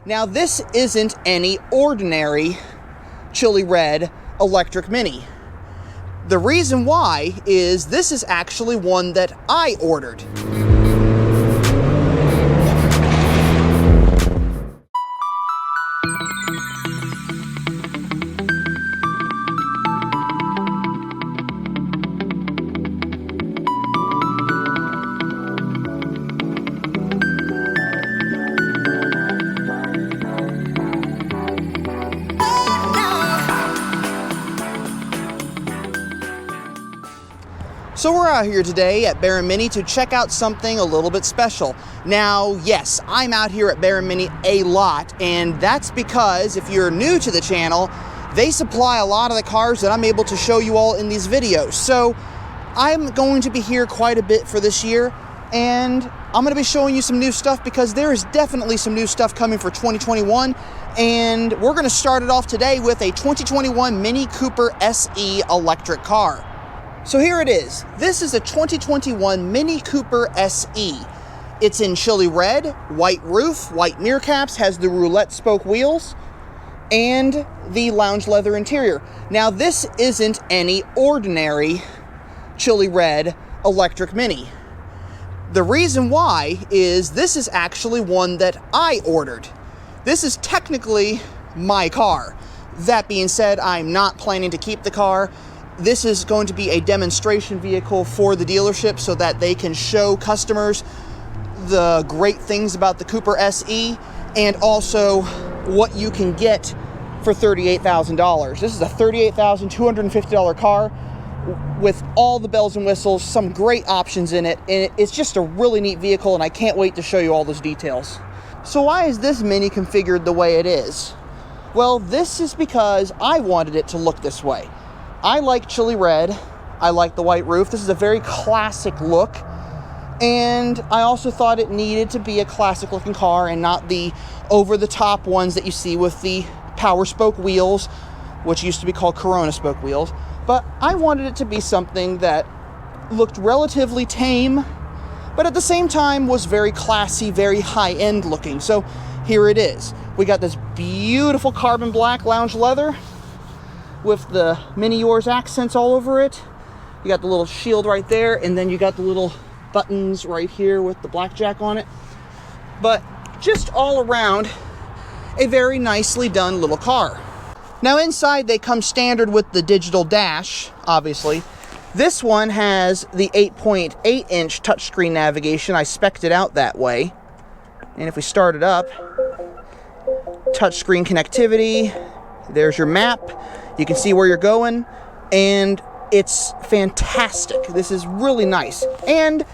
Now this isn't any ordinary chili red electric Mini. The reason why is this is actually one that I ordered. So we're out here today at Baron Mini to check out something a little bit special. Now, yes, I'm out here at Baron Mini a lot, and that's because if you're new to the channel, they supply a lot of the cars that I'm able to show you all in these videos. So I'm going to be here quite a bit for this year, and I'm going to be showing you some new stuff because there is definitely some new stuff coming for 2021. And we're going to start it off today with a 2021 Mini Cooper SE electric car. So here it is. This is a 2021 Mini Cooper SE. It's in chili red, white roof, white mirror caps, has the roulette spoke wheels, and the lounge leather interior. Now this isn't any ordinary chili red electric Mini. The reason why is this is actually one that I ordered. This is technically my car. That being said, I'm not planning to keep the car. This is going to be a demonstration vehicle for the dealership so that they can show customers the great things about the Cooper SE and also what you can get for $38,000. This is a $38,250 car with all the bells and whistles, some great options in it, and it's just a really neat vehicle, and I can't wait to show you all those details. So why is this Mini configured the way it is? Well, this is because I wanted it to look this way. I like chili red, I like the white roof. This is a very classic look, and I also thought it needed to be a classic looking car and not the over-the-top ones that you see with the power spoke wheels, which used to be called Corona spoke wheels. But I wanted it to be something that looked relatively tame, but at the same time was very classy, very high-end looking. So here it is. We got this beautiful carbon black lounge leather with the Mini Yours accents all over it. You got the little shield right there, and then you got the little buttons right here with the blackjack on it. But just all around, a very nicely done little car. Now inside they come standard with the digital dash, obviously. This one has the 8.8-inch touchscreen navigation. I spec'd it out that way. And if we start it up, touchscreen connectivity, there's your map. You can see where you're going, and it's fantastic. This is really nice. And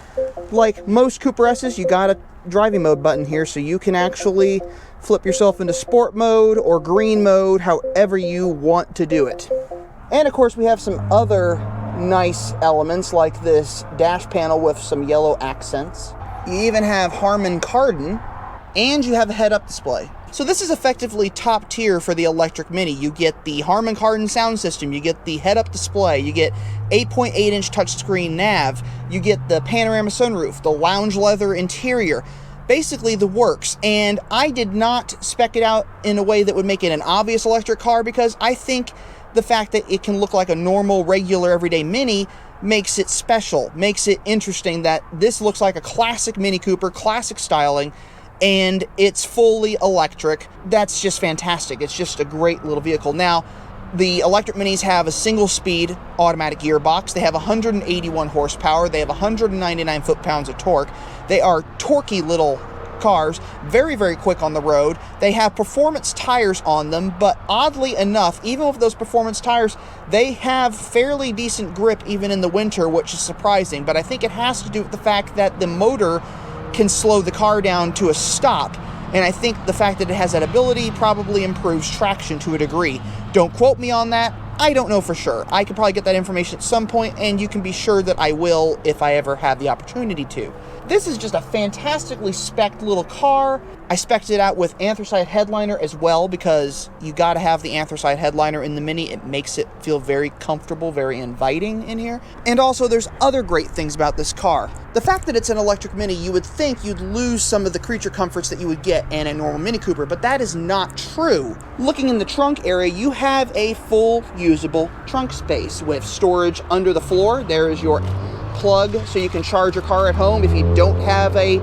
like most Cooper S's, you got a driving mode button here, so you can actually flip yourself into sport mode or green mode, however you want to do it. And of course, we have some other nice elements like this dash panel with some yellow accents. You even have Harman Kardon, and you have a head-up display. So this is effectively top tier for the electric Mini. You get the Harman Kardon sound system, you get the head-up display, you get 8.8-inch touchscreen nav, you get the panorama sunroof, the lounge leather interior, basically the works. And I did not spec it out in a way that would make it an obvious electric car because I think the fact that it can look like a normal, regular, everyday Mini makes it special, makes it interesting that this looks like a classic Mini Cooper, classic styling, and it's fully electric. That's just fantastic. It's just a great little vehicle. Now, the electric Minis have a single-speed automatic gearbox. They have 181 horsepower. They have 199 foot-pounds of torque. They are torquey little cars, very, very quick on the road. They have performance tires on them, but oddly enough, even with those performance tires, they have fairly decent grip even in the winter, which is surprising. But I think it has to do with the fact that the motor can slow the car down to a stop, and I think the fact that it has that ability probably improves traction to a degree. Don't quote me on that. I don't know for sure. I could probably get that information at some point, and you can be sure that I will if I ever have the opportunity to. This is just a fantastically spec'd little car. I spec'd it out with anthracite headliner as well because you got to have the anthracite headliner in the Mini. It makes it feel very comfortable, very inviting in here. And also there's other great things about this car. The fact that it's an electric Mini, you would think you'd lose some of the creature comforts that you would get in a normal Mini Cooper, but that is not true. Looking in the trunk area, you have a full usable trunk space with storage under the floor. There is your plug so you can charge your car at home if you don't have a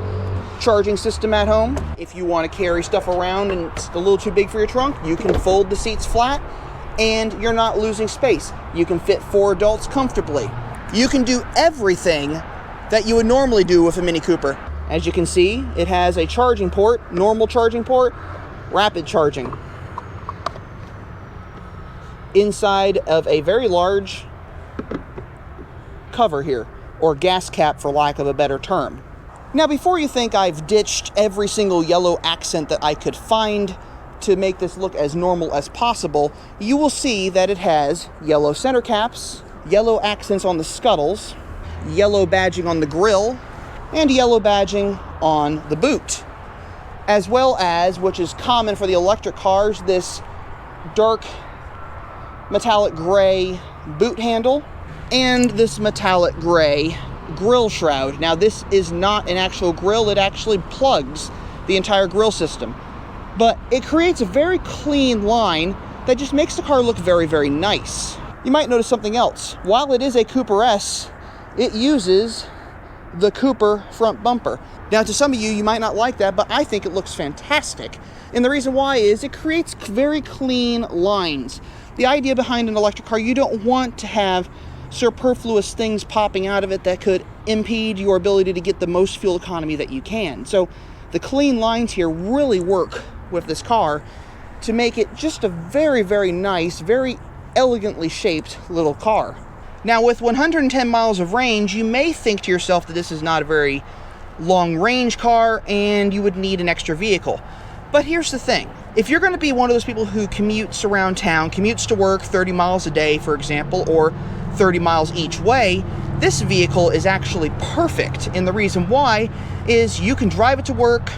charging system at home. If you want to carry stuff around and it's a little too big for your trunk, you can fold the seats flat and you're not losing space. You can fit 4 adults comfortably. You can do everything that you would normally do with a Mini Cooper. As you can see, it has a charging port, normal charging port, rapid charging, inside of a very large cover here, or gas cap for lack of a better term. Now, before you think I've ditched every single yellow accent that I could find to make this look as normal as possible, you will see that it has yellow center caps, yellow accents on the scuttles, yellow badging on the grille, and yellow badging on the boot. As well as, which is common for the electric cars, this dark metallic gray boot handle and this metallic gray grille shroud. Now, this is not an actual grille, it actually plugs the entire grille system. But it creates a very clean line that just makes the car look very, very nice. You might notice something else. While it is a Cooper S, it uses the Cooper front bumper. Now, to some of you, you might not like that, but I think it looks fantastic. And the reason why is it creates very clean lines. The idea behind an electric car, you don't want to have superfluous things popping out of it that could impede your ability to get the most fuel economy that you can. So the clean lines here really work with this car to make it just a very, very nice, very elegantly shaped little car. Now, with 110 miles of range, you may think to yourself that this is not a very long range car and you would need an extra vehicle. But here's the thing. If you're going to be one of those people who commutes around town, commutes to work 30 miles a day, for example, or 30 miles each way, this vehicle is actually perfect. And the reason why is you can drive it to work,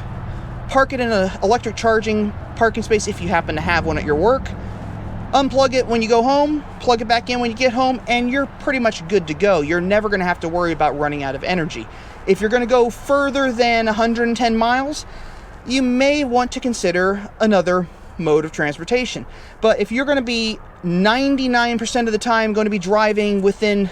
park it in an electric charging parking space if you happen to have one at your work, unplug it when you go home, plug it back in when you get home, and you're pretty much good to go. You're never going to have to worry about running out of energy. If you're going to go further than 110 miles, you may want to consider another mode of transportation. But if you're going to be 99% of the time going to be driving within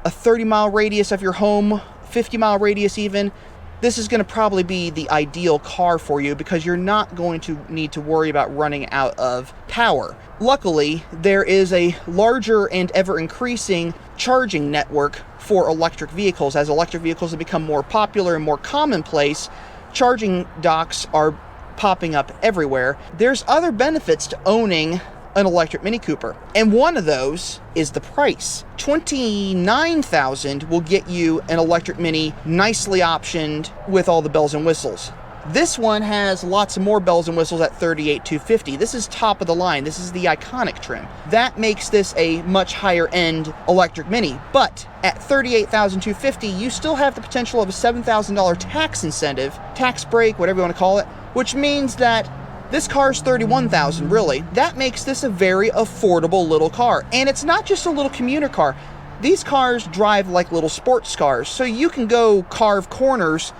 a 30-mile radius of your home, 50-mile radius even, this is going to probably be the ideal car for you because you're not going to need to worry about running out of power. Luckily, there is a larger and ever-increasing charging network for electric vehicles. As electric vehicles have become more popular and more commonplace, charging docks are popping up everywhere. There's other benefits to owning an electric Mini Cooper, and one of those is the price. $29,000 will get you an electric Mini nicely optioned with all the bells and whistles. This one has lots of more bells and whistles at $38,250. This is top of the line. This is the iconic trim. That makes this a much higher end electric Mini, but at $38,250, you still have the potential of a $7,000 tax incentive, tax break, whatever you want to call it, which means that this car's $31,000, really. That makes this a very affordable little car. And it's not just a little commuter car. These cars drive like little sports cars, so you can go carve corners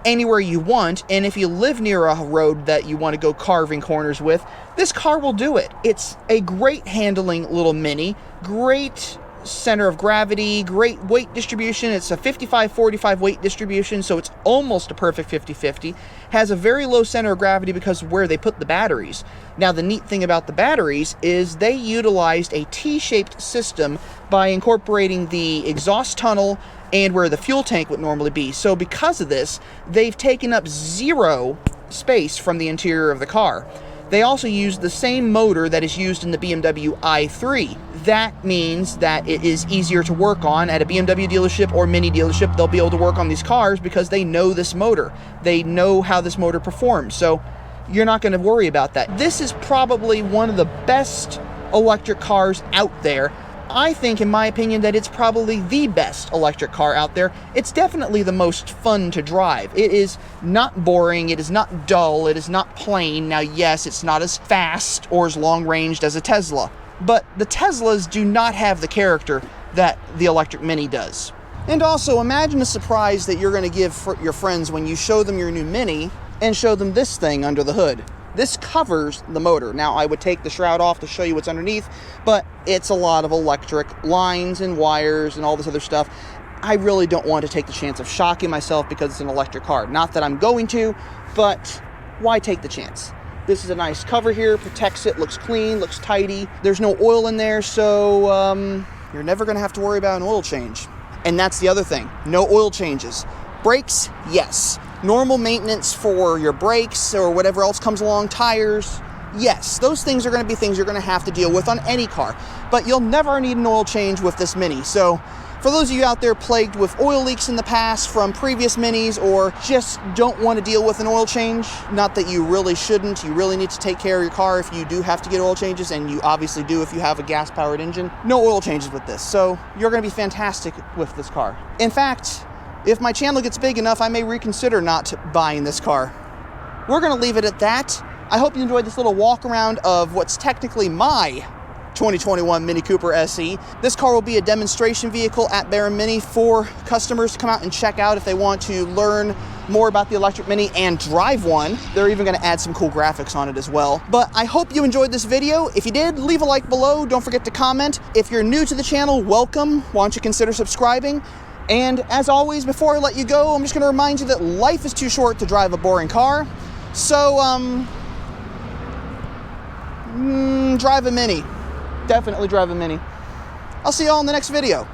anywhere you want, and if you live near a road that you want to go carving corners with, this car will do it. It's a great handling little Mini, great center of gravity, great weight distribution. It's a 55-45 weight distribution, so it's almost a perfect 50-50. Has a very low center of gravity because of where they put the batteries. Now, the neat thing about the batteries is they utilized a T-shaped system by incorporating the exhaust tunnel and where the fuel tank would normally be. So because of this, they've taken up zero space from the interior of the car. They also use the same motor that is used in the BMW i3. That means that it is easier to work on at a BMW dealership or Mini dealership. They'll be able to work on these cars because they know this motor. They know how this motor performs. So you're not going to worry about that. This is probably one of the best electric cars out there. I think, in my opinion, that it's probably the best electric car out there. It's definitely the most fun to drive. It is not boring, it is not dull, it is not plain. Now, yes, it's not as fast or as long-ranged as a Tesla, but the Teslas do not have the character that the electric Mini does. And also, imagine the surprise that you're going to give for your friends when you show them your new Mini and show them this thing under the hood. This covers the motor. Now, I would take the shroud off to show you what's underneath, but it's a lot of electric lines and wires and all this other stuff. I really don't want to take the chance of shocking myself because it's an electric car. Not that I'm going to, but why take the chance? This is a nice cover here, protects it, looks clean, looks tidy. There's no oil in there, so you're never going to have to worry about an oil change. And that's the other thing, no oil changes. Brakes, yes. Normal maintenance for your brakes or whatever else comes along, tires, yes. Those things are going to be things you're going to have to deal with on any car. But you'll never need an oil change with this Mini. So for those of you out there plagued with oil leaks in the past from previous Minis or just don't want to deal with an oil change, not that you really shouldn't, you really need to take care of your car if you do have to get oil changes, and you obviously do if you have a gas-powered engine. No oil changes with this, so you're going to be fantastic with this car. In fact, if my channel gets big enough, I may reconsider not buying this car. We're going to leave it at that. I hope you enjoyed this little walk around of what's technically my 2021 Mini Cooper SE. This car will be a demonstration vehicle at Baron Mini for customers to come out and check out if they want to learn more about the electric Mini and drive one. They're even going to add some cool graphics on it as well. But I hope you enjoyed this video. If you did, leave a like below. Don't forget to comment. If you're new to the channel, welcome. Why don't you consider subscribing? And as always, before I let you go, I'm just going to remind you that life is too short to drive a boring car. So, drive a Mini. Definitely drive a Mini. I'll see you all in the next video.